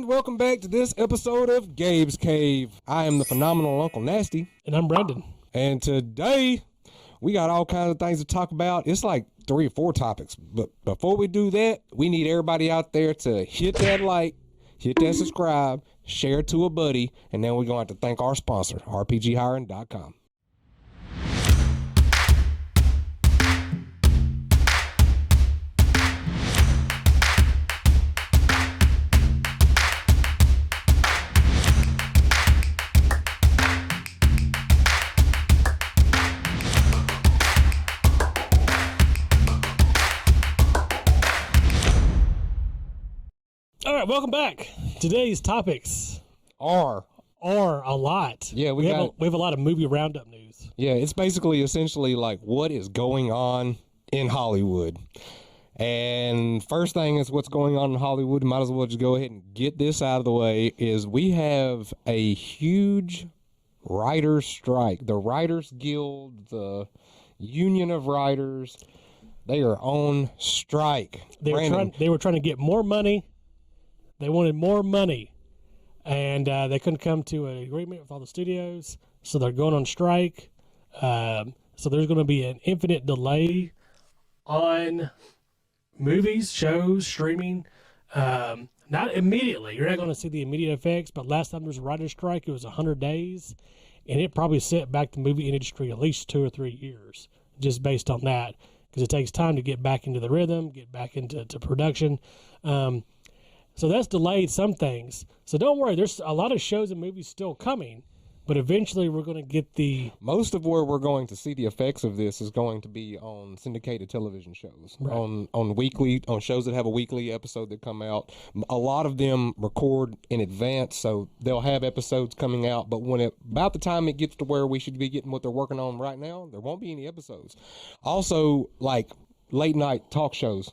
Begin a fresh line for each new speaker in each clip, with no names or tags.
And welcome back to this episode of Gabe's Cave. I am the phenomenal Uncle Nasty.
And I'm Brendan.
And today, we got all kinds of things to talk about. It's like 3 or 4 topics. But before we do that, we need everybody out there to hit that like, hit that subscribe, share it to a buddy, and then we're going to have to thank our sponsor, rpghiring.com.
All right, welcome back. Today's topics are a lot.
Yeah, we
have a lot of movie roundup news.
Yeah, it's basically essentially like what is going on in Hollywood. And first thing is what's going on in Hollywood. Might as well just go ahead and get this out of the way. Is we have a huge writers' strike. The Writers Guild, the Union of Writers, they are on strike.
They were trying to get more money. They wanted more money, and they couldn't come to an agreement with all the studios, so they're going on strike. So there's going to be an infinite delay on movies, shows, streaming. Not immediately. You're not going to see the immediate effects, but last time there was a writer's strike, it was 100 days, and it probably set back the movie industry at least 2 or 3 years, just based on that, because it takes time to get back into the rhythm, get back into production. So that's delayed some things. So don't worry, there's a lot of shows and movies still coming, but eventually we're going to get the...
Most of where we're going to see the effects of this is going to be on syndicated television shows, right. on shows that have a weekly episode that come out. A lot of them record in advance, so they'll have episodes coming out, but about the time it gets to where we should be getting what they're working on right now, there won't be any episodes. Also, like late night talk shows.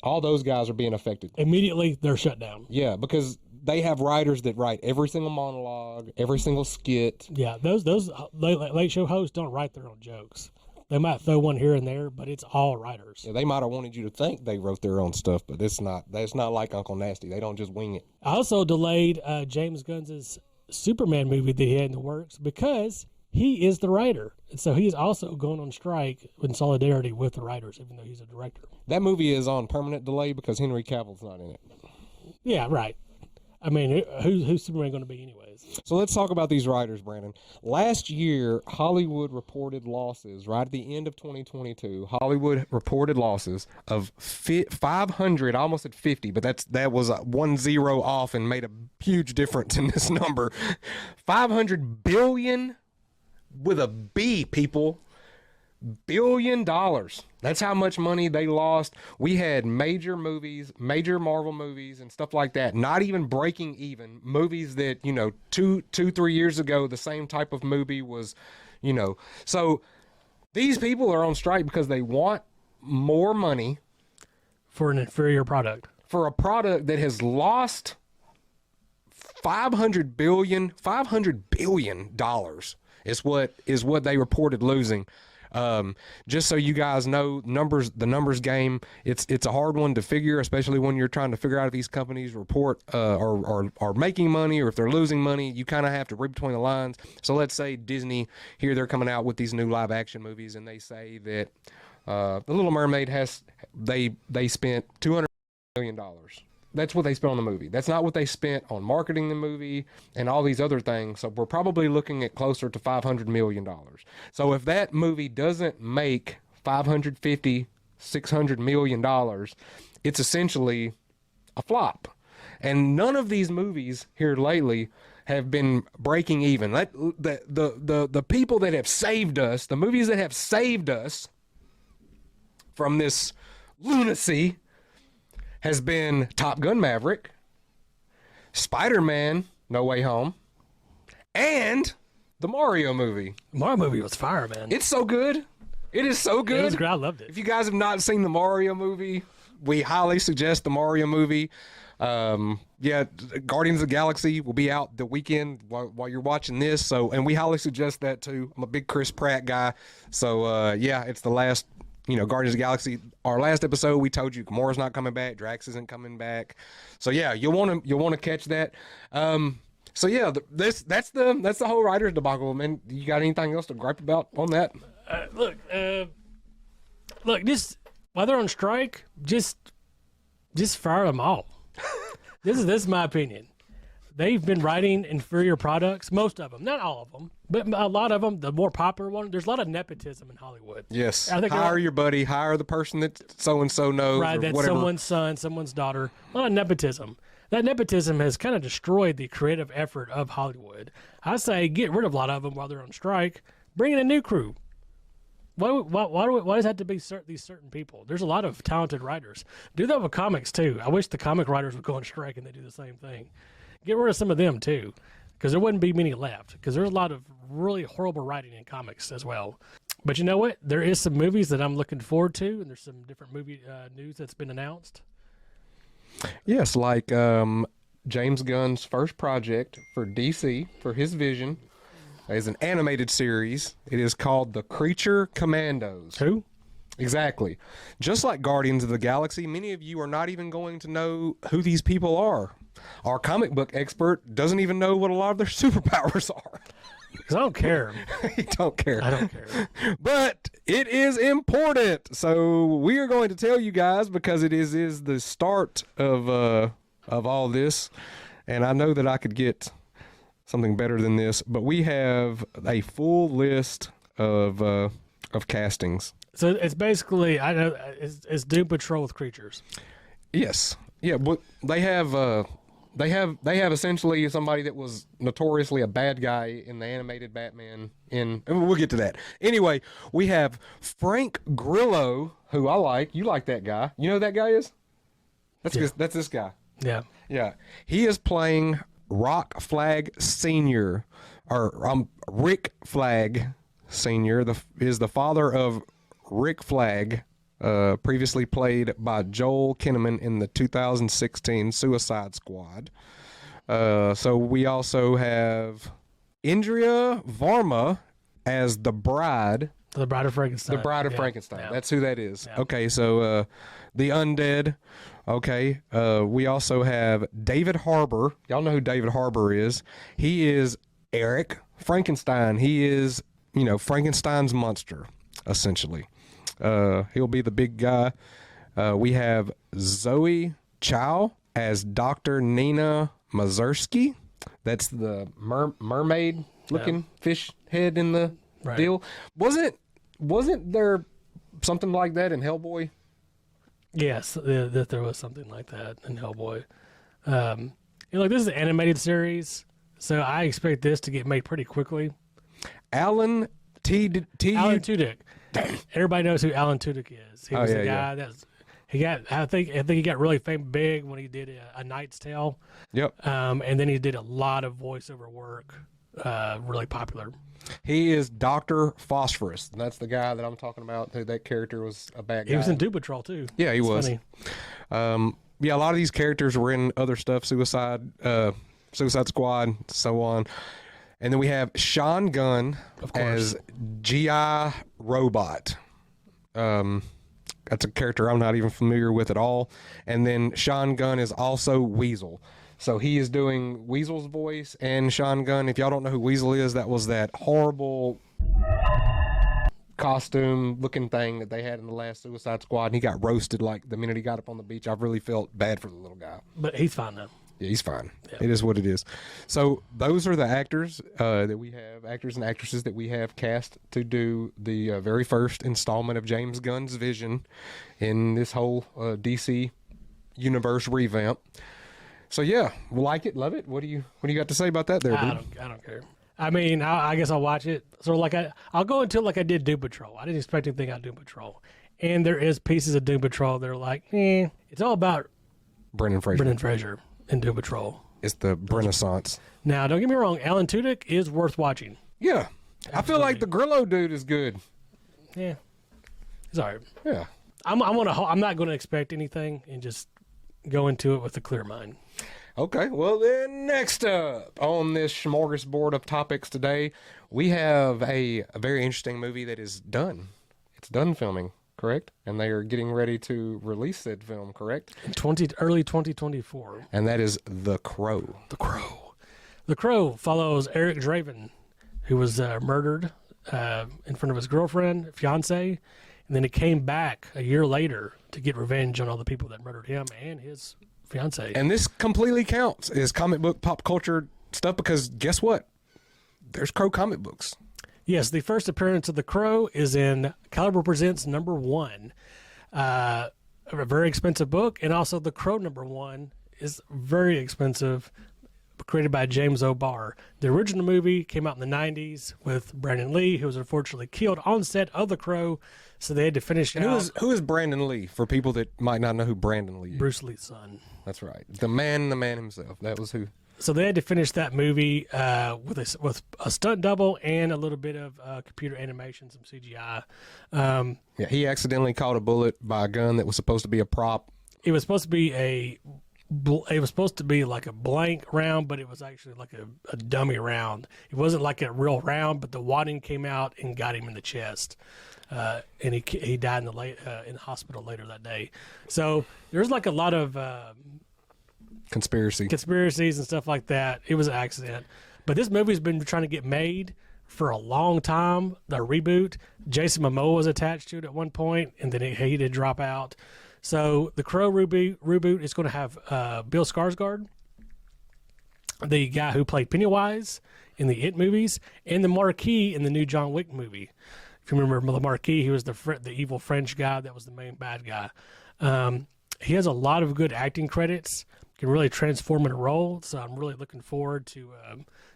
All those guys are being affected.
Immediately, they're shut down.
Yeah, because they have writers that write every single monologue, every single skit.
Yeah, those late show hosts don't write their own jokes. They might throw one here and there, but it's all writers.
Yeah, they might have wanted you to think they wrote their own stuff, but it's not. That's not like Uncle Nasty. They don't just wing it.
I also delayed James Gunn's Superman movie that he had in the works because he is the writer. And so he's also going on strike in solidarity with the writers, even though he's a director.
That movie is on permanent delay because Henry Cavill's not in it.
Yeah, right. I mean, who's Superman going to be anyways?
So let's talk about these writers, Brandon. Last year, Hollywood reported losses, right at the end of 2022. Hollywood reported losses of 500, almost at 50, but that was 1 0 off and made a huge difference in this number. 500 billion with a B, people. $1 billion. That's how much money they lost. We had major movies, major Marvel movies and stuff like that, not even breaking even. Movies that, 2-3 years ago, the same type of movie was, So these people are on strike because they want more money.
For an inferior product.
For a product that has lost $500 billion is what they reported losing. Just so you guys know, the numbers game, it's a hard one to figure, especially when you're trying to figure out if these companies report are making money or if they're losing money. You kind of have to read between the lines. So let's say Disney, here they're coming out with these new live action movies, and they say that The Little Mermaid they spent $200 million. That's what they spent on the movie. That's not what they spent on marketing the movie and all these other things. So we're probably looking at closer to $500 million. So if that movie doesn't make $550, $600 million, it's essentially a flop. And none of these movies here lately have been breaking even. The people that have saved us, the movies that have saved us from this lunacy, has been Top Gun Maverick, Spider-Man No Way Home, and the Mario movie.
Mario movie was fire, man.
It's so good. It is so good.
It was great. I loved it.
If you guys have not seen the Mario movie, we highly suggest the Mario movie. Guardians of the Galaxy will be out the weekend while you're watching this. And we highly suggest that too. I'm a big Chris Pratt guy. So, it's the last Guardians of the Galaxy. Our last episode, we told you Gamora's not coming back, Drax isn't coming back. So yeah, you'll want to catch that. So yeah, that's the whole writers debacle. Man, you got anything else to gripe about on that?
Look, just while they're on strike, just fire them all. This is my opinion. They've been writing inferior products, most of them, not all of them, but a lot of them. The more popular one, there's a lot of nepotism in Hollywood.
Yes, hire your buddy, hire the person that so and so knows,
right?
Or
That's
whatever.
someone's son, someone's daughter. A lot of nepotism. That nepotism has kind of destroyed the creative effort of Hollywood. I say get rid of a lot of them while they're on strike. Bring in a new crew. Why does it have to be these certain people? There's a lot of talented writers. Do that with comics too. I wish the comic writers would go on strike and they do the same thing. Get rid of some of them too, because there wouldn't be many left. Because there's a lot of really horrible writing in comics as well. But you know what? There is some movies that I'm looking forward to, and there's some different movie news that's been announced.
Yes, like James Gunn's first project for DC, for his vision, is an animated series. It is called The Creature Commandos.
Who?
Exactly. Just like Guardians of the Galaxy, many of you are not even going to know who these people are. Our comic book expert doesn't even know what a lot of their superpowers are.
Because I don't care.
He don't care.
I don't care.
But it is important. So we are going to tell you guys because it is the start of all this. And I know that I could get something better than this, but we have a full list of castings.
So it's basically it's Doom Patrol with creatures.
Yes. Yeah, but they have essentially somebody that was notoriously a bad guy in the animated Batman. We'll get to that. Anyway, we have Frank Grillo, who I like. You like that guy? You know who that guy is? That's this guy.
Yeah.
Yeah, he is playing Rock Flag Senior, or Rick Flag Senior. Is the father of Rick Flag. Previously played by Joel Kinnaman in the 2016 Suicide Squad. So we also have Indria Varma as the bride.
The Bride of Frankenstein.
The Bride of Frankenstein.
Yeah.
That's who that is.
Yeah.
Okay, so the Undead. Okay, we also have David Harbour. Y'all know who David Harbour is. He is Eric Frankenstein. He is, Frankenstein's monster, essentially. He'll be the big guy. We have Zoe Chow as Dr. Nina Mazursky. That's the mermaid-looking fish head in the deal. Wasn't there something like that in Hellboy?
Yes, that there was something like that in Hellboy. This is an animated series, so I expect this to get made pretty quickly.
Alan
Tudyk. Everybody knows who Alan Tudyk is. He was the guy I think he got really big when he did A Knight's Tale.
Yep.
And then he did a lot of voiceover work, really popular.
He is Dr. Phosphorus. And that's the guy that I'm talking about. That character was a bad guy.
He was in Doom Patrol too.
Yeah, he was.
Funny.
A lot of these characters were in other stuff, Suicide Squad, so on. And then we have Sean Gunn as G.I. Robot. That's a character I'm not even familiar with at all. And then Sean Gunn is also Weasel. So he is doing Weasel's voice and Sean Gunn. If y'all don't know who Weasel is, that was that horrible costume-looking thing that they had in the last Suicide Squad. And he got roasted like the minute he got up on the beach. I really felt bad for the little guy.
But he's fine now.
Yeah, he's fine. Yeah. It is what it is. So those are the actors that we have, actors and actresses that we have cast to do the very first installment of James Gunn's vision in this whole DC universe revamp. So yeah, like it, love it. What do you got to say about that, there, dude?
I don't care. I mean, I guess I'll watch it. So I'll go into it like I did Doom Patrol. I didn't expect anything out of Doom Patrol, and there is pieces of Doom Patrol that are like, it's all about
Brendan Fraser.
In Doom Patrol.
It's the Renaissance.
Now, don't get me wrong, Alan Tudyk is worth watching.
Yeah. Absolutely. I feel like the Grillo dude is good.
Yeah. He's all right.
Yeah.
I'm not going to expect anything and just go into it with a clear mind.
Okay. Well, then next up on this smorgasbord of topics today, we have a very interesting movie that is done. It's done filming. correct? And they are getting ready to release said film, correct?
Early 2024.
And that is The Crow.
The Crow. The Crow follows Eric Draven, who was murdered in front of his girlfriend, fiance, and then he came back a year later to get revenge on all the people that murdered him and his fiance.
And this completely counts as comic book pop culture stuff because guess what? There's Crow comic books.
Yes, the first appearance of the Crow is in Caliber Presents #1. A very expensive book, and also the Crow #1 is very expensive, created by James O'Barr. The original movie came out in the 90s with Brandon Lee, who was unfortunately killed on set of the Crow, so they had to finish
And
out.
who is Brandon Lee, for people that might not know who Brandon Lee is?
Bruce Lee's son.
That's right. The man himself. That was who.
So they had to finish that movie with a stunt double and a little bit of computer animation, some CGI.
Yeah, he accidentally caught a bullet by a gun that was supposed to be a prop.
It was supposed to be like a blank round, but it was actually like a dummy round. It wasn't like a real round, but the wadding came out and got him in the chest, and he died in the hospital later that day. So there's like a lot of conspiracies and stuff like that. It was an accident, but this movie's been trying to get made for a long time. The reboot, Jason Momoa was attached to it at one point, and then he did drop out. So the Crow reboot is going to have Bill Skarsgård, the guy who played Pennywise in the It movies, and the Marquis in the new John Wick movie. If you remember the Marquis, he was the evil French guy that was the main bad guy. He has a lot of good acting credits, can really transform in a role, so I'm really looking forward to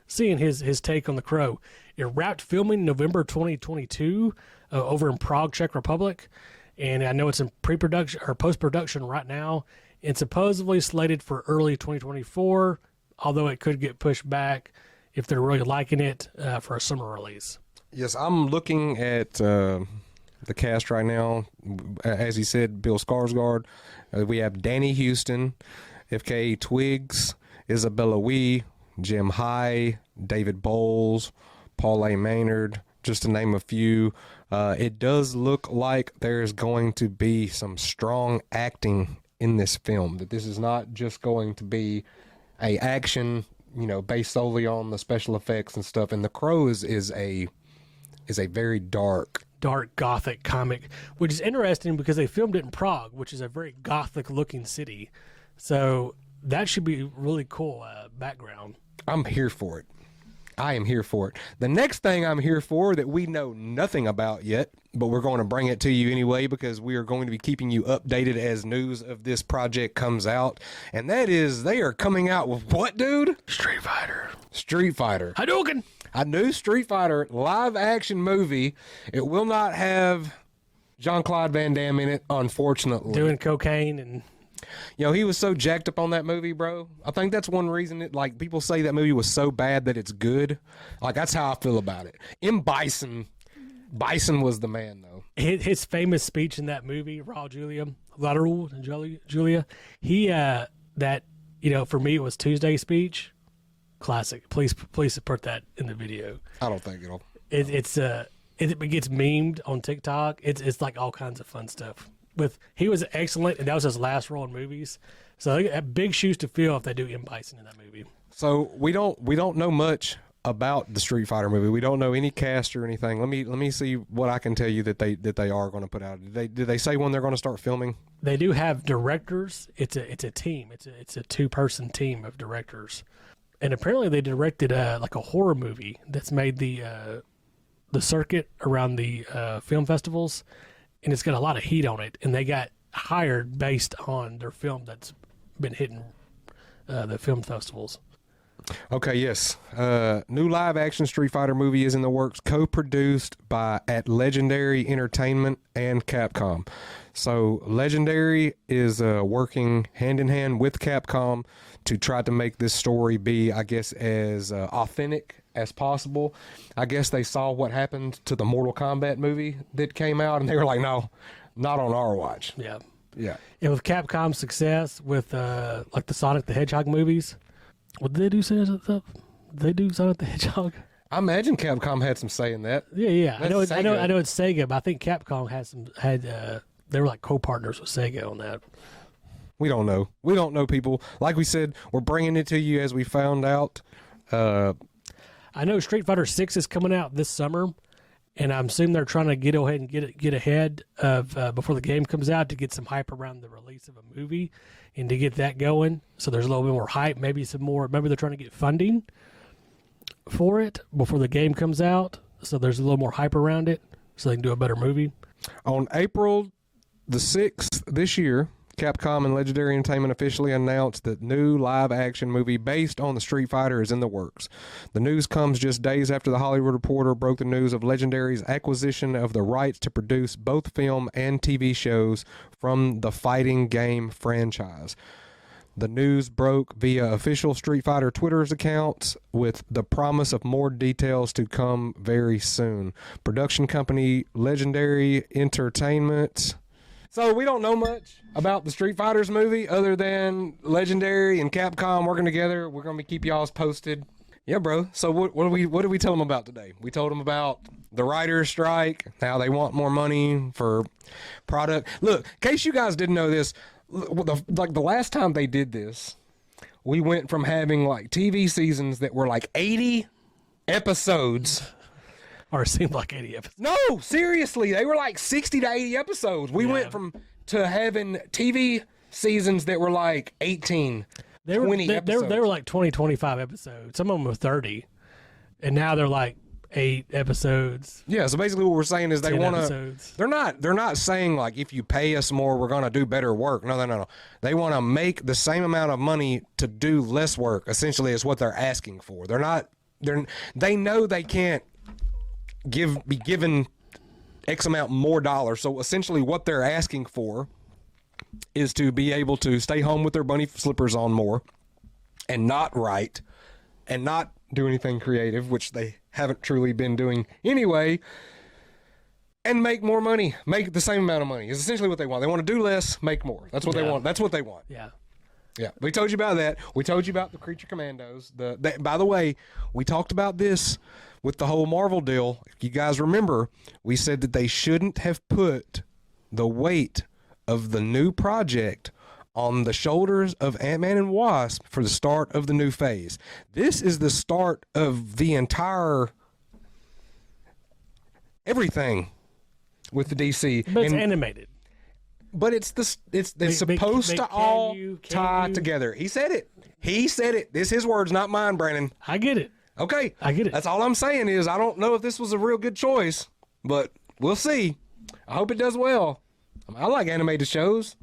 seeing his take on the Crow. It wrapped filming November 2022 over in Prague, Czech Republic. And I know it's in pre-production or post-production right now. It's supposedly slated for early 2024, although it could get pushed back if they're really liking it for a summer release.
Yes, I'm looking at the cast right now. As he said, Bill Skarsgård. We have Danny Houston, F.K. Twigs, Isabella Wee, Jim High, David Bowles, Paul A. Maynard, just to name a few. It does look like there's going to be some strong acting in this film, that this is not just going to be a action, based solely on the special effects and stuff. And The Crow is a very dark
Gothic comic, which is interesting because they filmed it in Prague, which is a very Gothic looking city. So that should be really cool background.
I'm here for it. I am here for it. The next thing I'm here for that we know nothing about yet, but we're going to bring it to you anyway because we are going to be keeping you updated as news of this project comes out. And that is, they are coming out with what, dude?
Street Fighter.
Hadouken! A new Street Fighter live action movie. It will not have Jean-Claude Van Damme in it, unfortunately.
Doing cocaine and...
he was so jacked up on that movie, bro. I think that's one reason people say that movie was so bad that it's good. That's how I feel about it. Bison was the man, though.
His famous speech in that movie, Raul Julia, he, for me, it was Tuesday's speech. Classic. Please support that in the video.
I don't think it'll.
It gets memed on TikTok. It's like all kinds of fun stuff. He was excellent, and that was his last role in movies. So they got big shoes to fill if they do Bison in that movie.
So we don't know much about the Street Fighter movie. We don't know any cast or anything. Let me see what I can tell you that they are going to put out. Did they say when they're going to start filming?
They do have directors. It's a team. It's a 2-person team of directors, and apparently they directed like a horror movie that's made the circuit around the film festivals. And it's got a lot of heat on it, and they got hired based on their film that's been hitting the film festivals.
Okay, yes. New live-action Street Fighter movie is in the works, co-produced at Legendary Entertainment and Capcom. So Legendary is working hand-in-hand with Capcom to try to make this story be, I guess, as authentic as possible. I guess they saw what happened to the Mortal Kombat movie that came out, and they were like, no, not on our watch.
Yeah.
Yeah.
And with Capcom's success with like the Sonic the Hedgehog movies, what did they do? They do Sonic the Hedgehog?
I imagine Capcom had some say in that.
Yeah. I
That's
know.
Sega.
I know it's Sega, but I think Capcom had they were like co-partners with Sega on that.
We don't know. We don't know, people. Like we said, we're bringing it to you as we found out.
I know Street Fighter 6 is coming out this summer, and I'm assuming they're trying to get ahead and get ahead of before the game comes out to get some hype around the release of a movie and to get that going. So there's a little bit more hype, maybe some more. Maybe they're trying to get funding for it before the game comes out, so there's a little more hype around it, so they can do a better movie.
On April the 6th this year, Capcom and Legendary Entertainment officially announced that new live-action movie based on the Street Fighter is in the works. The news comes just days after The Hollywood Reporter broke the news of Legendary's acquisition of the rights to produce both film and TV shows from the fighting game franchise. The news broke via official Street Fighter Twitter's accounts with the promise of more details to come very soon. Production company Legendary Entertainment. So we don't know much about the Street Fighters movie other than Legendary and Capcom working together. We're going to keep y'all posted. Yeah, bro. So what did we tell them about today? We told them about the writer's strike, how they want more money for product. Look, in case you guys didn't know this, the last time they did this, we went from having like TV seasons that were like 80 episodes.
Or it seemed like 80 episodes.
No, seriously, they were like 60 to 80 episodes. We went to having TV seasons that were like 18, 20 episodes.
They were like 20, 25 episodes. Some of them were 30. And now they're like 8 episodes.
Yeah, so basically what we're saying is they want to. They're not saying like if you pay us more, we're going to do better work. No. They want to make the same amount of money to do less work. Essentially, is what they're asking for. They know they can't be given X amount more dollars. So essentially what they're asking for is to be able to stay home with their bunny slippers on more and not write and not do anything creative, which they haven't truly been doing anyway, and make more money, make the same amount of money is essentially what they want. They want to do less, make more. That's what they want. That's what they want. Yeah, we told you about that. We told you about the Creature Commandos. By the way, we talked about this with the whole Marvel deal. If you guys remember, we said that they shouldn't have put the weight of the new project on the shoulders of Ant-Man and Wasp for the start of the new phase. This is the start of the entire everything with the DC.
But it's animated.
But it's supposed to all tie together. He said it. This is his words, not mine, Brandon.
I get it.
Okay.
I get it.
That's all I'm saying is I don't know if this was a real good choice, but we'll see. I hope it does well. I like animated shows.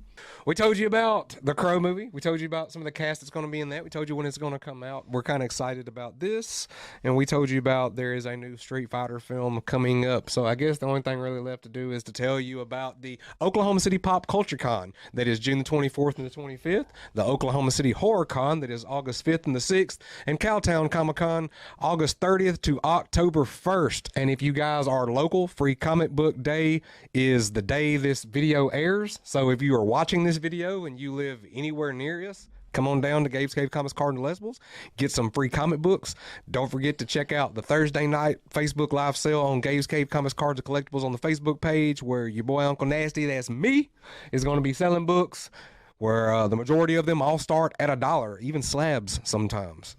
We told you about the Crow movie. We told you about some of the cast that's going to be in that. We told you when it's going to come out. We're kind of excited about this. And we told you about there is a new Street Fighter film coming up. So I guess the only thing really left to do is to tell you about the Oklahoma City Pop Culture Con that is June the 24th and the 25th. The Oklahoma City Horror Con that is August 5th and the 6th. And Cowtown Comic Con August 30th to October 1st. And if you guys are local, Free Comic Book Day is the day this video airs. So if you are watching this video and you live anywhere near us, come on down to Gabe's Cave Comics Card and Collectibles, get some free comic books. Don't forget to check out the Thursday night Facebook live sale on Gabe's Cave Comics Cards and Collectibles on the Facebook page, where your boy Uncle Nasty, that's me, is going to be selling books where the majority of them all start at $1, even slabs sometimes.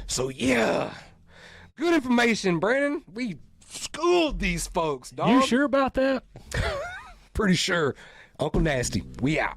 So yeah, good information, Brandon. We schooled these folks, dog.
You sure about that?
Pretty sure. Uncle Nasty, we out.